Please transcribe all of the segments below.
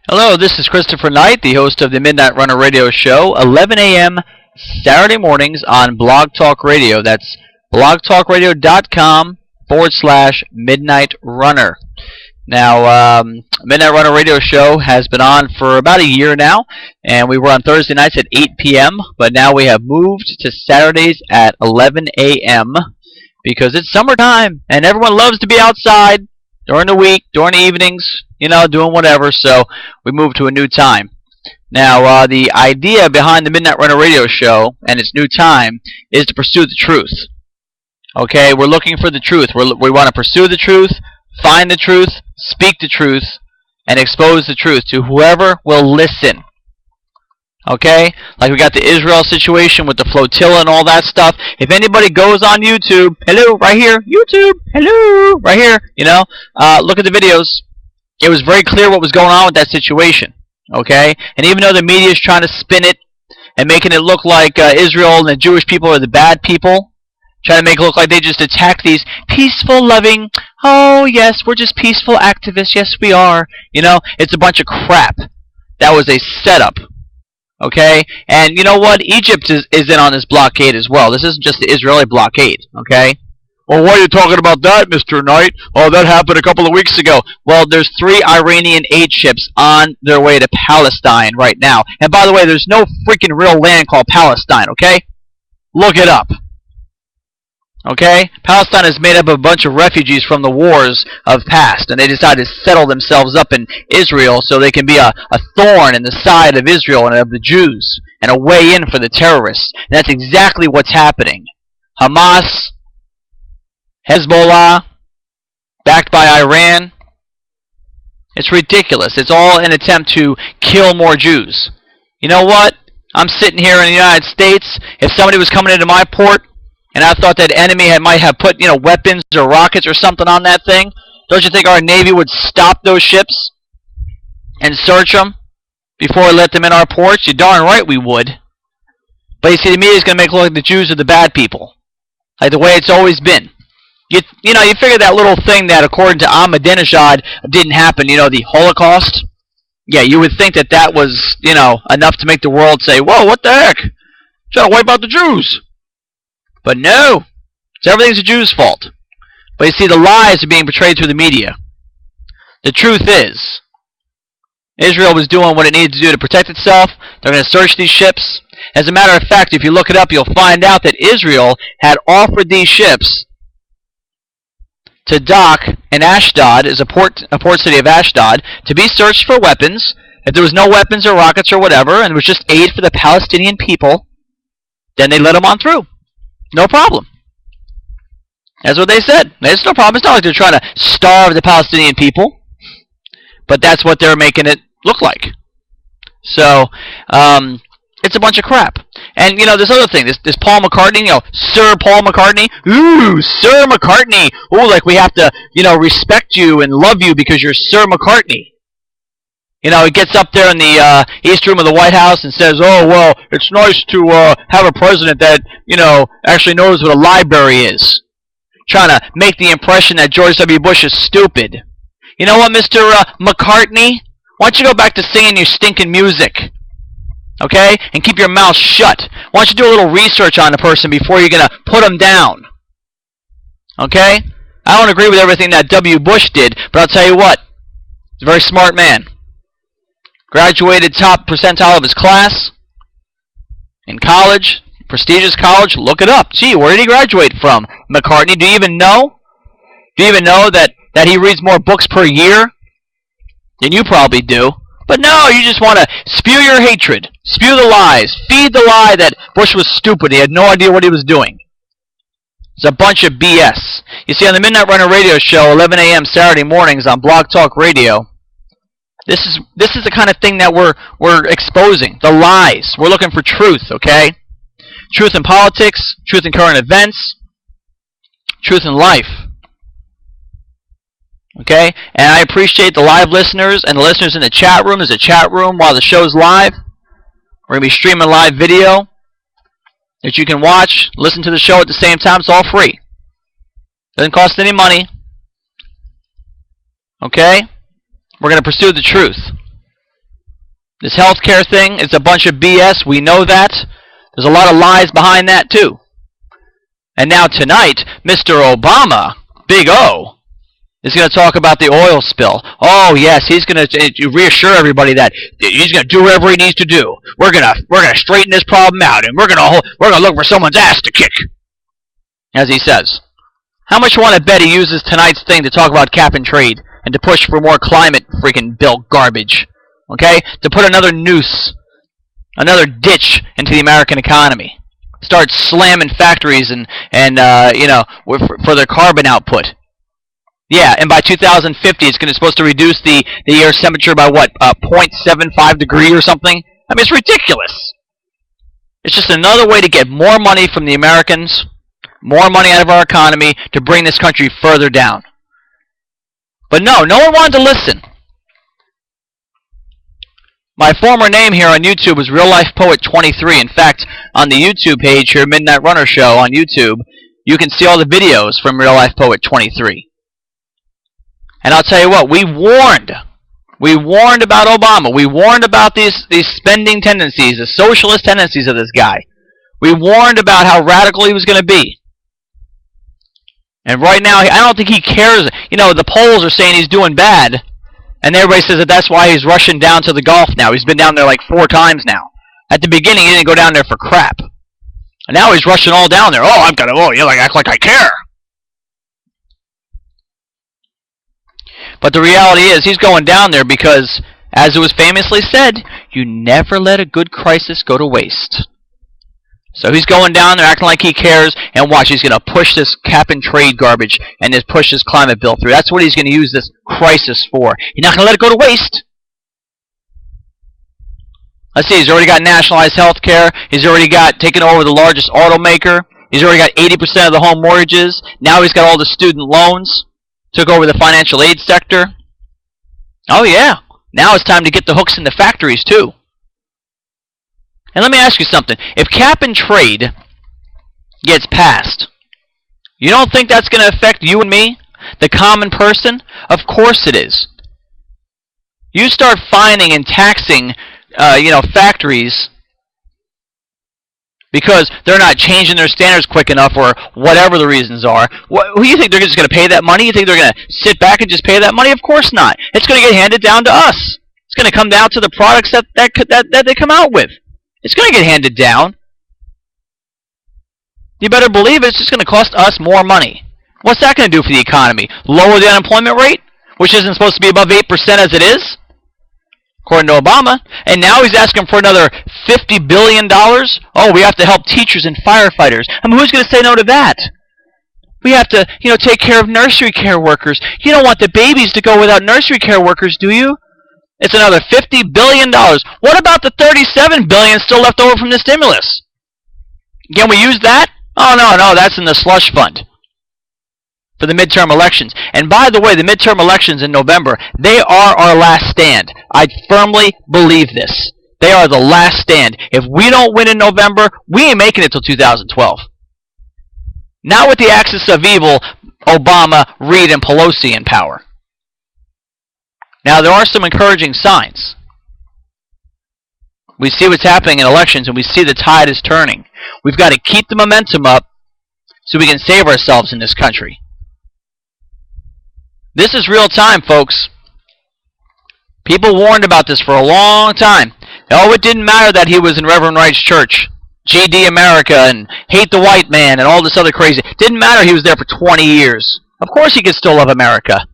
Hello, this is Christopher Knight, the host of the Midnight Runner Radio Show, 11 a.m. Saturday mornings on Blog Talk Radio. That's blogtalkradio.com/Midnight Runner. Now, Midnight Runner Radio Show has been on for about a year now, and we were on Thursday nights at 8 p.m., but now we have moved to Saturdays at 11 a.m. because it's summertime, and everyone loves to be outside during the week, during the evenings, doing whatever, so we moved to a new time. Now, the idea behind the Midnight Runner Radio Show and its new time is to pursue the truth. Okay, we're looking for the truth. We want to pursue the truth, find the truth, speak the truth, and expose the truth to whoever will listen. Okay? Like we got the Israel situation with the flotilla and all that stuff. If anybody goes on YouTube, hello, right here, YouTube, hello, right here, look at the videos. It was very clear what was going on with that situation. Okay? And even though the media is trying to spin it and making it look like Israel and the Jewish people are the bad people, trying to make it look like they just attack these peaceful, loving, oh, yes, we're just peaceful activists, yes, we are. It's a bunch of crap. That was a setup. Okay? And you know what? Egypt is in on this blockade as well. This isn't just the Israeli blockade. Okay? Well, why are you talking about that, Mr. Knight? Oh, that happened a couple of weeks ago. Well, there's 3 Iranian aid ships on their way to Palestine right now. And by the way, there's no freaking real land called Palestine, okay? Look it up. Okay? Palestine is made up of a bunch of refugees from the wars of past, and they decided to settle themselves up in Israel so they can be a thorn in the side of Israel and of the Jews, and a way in for the terrorists. And that's exactly what's happening. Hamas, Hezbollah, backed by Iran. It's ridiculous. It's all an attempt to kill more Jews. You know what? I'm sitting here in the United States. If somebody was coming into my port, and I thought that enemy might have put, weapons or rockets or something on that thing, don't you think our Navy would stop those ships and search them before we let them in our ports? You're darn right we would. But you see, the media is going to make it look like the Jews are the bad people, like the way it's always been. You figure that little thing that, according to Ahmadinejad, didn't happen, the Holocaust? Yeah, you would think that was, enough to make the world say, whoa, what the heck? Trying to wipe out the Jews. But no, everything's the Jews' fault. But you see, the lies are being portrayed through the media. The truth is, Israel was doing what it needed to do to protect itself. They're going to search these ships. As a matter of fact, if you look it up, you'll find out that Israel had offered these ships to dock in Ashdod, is a port city of Ashdod, to be searched for weapons. If there was no weapons or rockets or whatever, and it was just aid for the Palestinian people, then they let them on through. No problem. That's what they said. There's no problem. It's not like they're trying to starve the Palestinian people. But that's what they're making it look like. So, it's a bunch of crap. And, this other thing, this Paul McCartney, Sir Paul McCartney. Ooh, Sir McCartney. Ooh, like we have to, respect you and love you because you're Sir McCartney. He gets up there in the East Room of the White House and says, oh, well, it's nice to have a president that, actually knows what a library is. Trying to make the impression that George W. Bush is stupid. You know what, Mr. McCartney? Why don't you go back to singing your stinking music? Okay? And keep your mouth shut. Why don't you do a little research on the person before you're going to put him down? Okay? I don't agree with everything that W. Bush did, but I'll tell you what. He's a very smart man. Graduated top percentile of his class in college, prestigious college. Look it up. Gee, where did he graduate from? McCartney, do you even know? Do you even know that he reads more books per year than you probably do? But no, you just want to spew your hatred, spew the lies, feed the lie that Bush was stupid. He had no idea what he was doing. It's a bunch of BS. You see, on the Midnight Runner Radio Show, 11 a.m. Saturday mornings on Blog Talk Radio, This is the kind of thing that we're exposing. The lies. We're looking for truth, okay? Truth in politics, truth in current events, truth in life. Okay? And I appreciate the live listeners and the listeners in the chat room. There's a chat room while the show's live. We're going to be streaming live video that you can watch, listen to the show at the same time. It's all free. Doesn't cost any money. Okay? We're going to pursue the truth. This healthcare thing is a bunch of BS. We know that. There's a lot of lies behind that, too. And now tonight, Mr. Obama, Big O, is going to talk about the oil spill. Oh, yes, he's going to reassure everybody that he's going to do whatever he needs to do. We're going to straighten this problem out, and we're going to look for someone's ass to kick, as he says. How much you want to bet he uses tonight's thing to talk about cap and trade and to push for more climate freaking bill garbage? Okay? To put another noose, another ditch into the American economy. Start slamming factories and for their carbon output. Yeah, and by 2050, it's supposed to reduce the Earth's temperature by what, 0.75 degree or something? I mean, it's ridiculous. It's just another way to get more money from the Americans, more money out of our economy to bring this country further down. But no one wanted to listen. My former name here on YouTube was Real Life Poet 23. In fact, on the YouTube page here, Midnight Runner Show on YouTube, you can see all the videos from Real Life Poet 23. And I'll tell you what, we warned about Obama. We warned about these spending tendencies, the socialist tendencies of this guy. We warned about how radical he was going to be. And right now, I don't think he cares. You know, the polls are saying he's doing bad. And everybody says that that's why he's rushing down to the Gulf now. He's been down there like 4 times now. At the beginning, he didn't go down there for crap. And now he's rushing all down there. Oh, act like I care. But the reality is, he's going down there because, as it was famously said, you never let a good crisis go to waste. So he's going down there acting like he cares, and watch, he's going to push this cap and trade garbage and just push this climate bill through. That's what he's going to use this crisis for. He's not going to let it go to waste. Let's see, he's already got nationalized health care. He's already got taken over the largest automaker. He's already got 80% of the home mortgages. Now he's got all the student loans. Took over the financial aid sector. Oh yeah, now it's time to get the hooks in the factories too. And let me ask you something. If cap and trade gets passed, you don't think that's going to affect you and me, the common person? Of course it is. You start fining and taxing, factories because they're not changing their standards quick enough or whatever the reasons are. Who do you think they're just going to pay that money? You think they're going to sit back and just pay that money? Of course not. It's going to get handed down to us. It's going to come down to the products that they come out with. It's going to get handed down. You better believe it's just going to cost us more money. What's that going to do for the economy? Lower the unemployment rate, which isn't supposed to be above 8% as it is, according to Obama. And now he's asking for another $50 billion. Oh, we have to help teachers and firefighters. I mean, who's going to say no to that? We have to, take care of nursery care workers. You don't want the babies to go without nursery care workers, do you? It's another $50 billion. What about the $37 billion still left over from the stimulus? Can we use that? Oh, no, that's in the slush fund for the midterm elections. And by the way, the midterm elections in November, they are our last stand. I firmly believe this. They are the last stand. If we don't win in November, we ain't making it till 2012. Not with the axis of evil, Obama, Reid, and Pelosi in power. Now, there are some encouraging signs. We see what's happening in elections, and we see the tide is turning. We've got to keep the momentum up so we can save ourselves in this country. This is real time, folks. People warned about this for a long time. Oh, it didn't matter that he was in Reverend Wright's church, GD America, and Hate the White Man, and all this other crazy. It didn't matter he was there for 20 years. Of course he could still love America.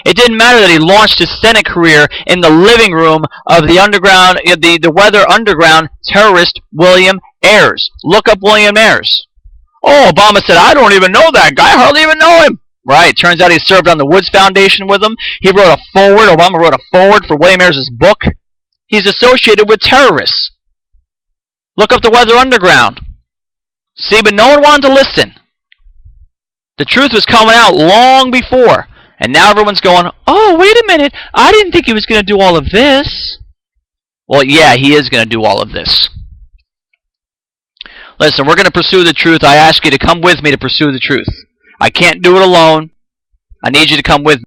It didn't matter that he launched his Senate career in the living room of the underground, the Weather Underground terrorist William Ayers. Look up William Ayers. Oh, Obama said, I don't even know that guy. I hardly even know him. Right. Turns out he served on the Woods Foundation with him. He wrote a foreword. Obama wrote a foreword for William Ayers' book. He's associated with terrorists. Look up the Weather Underground. See, but no one wanted to listen. The truth was coming out long before. And now everyone's going, oh, wait a minute. I didn't think he was going to do all of this. Well, yeah, he is going to do all of this. Listen, we're going to pursue the truth. I ask you to come with me to pursue the truth. I can't do it alone. I need you to come with me.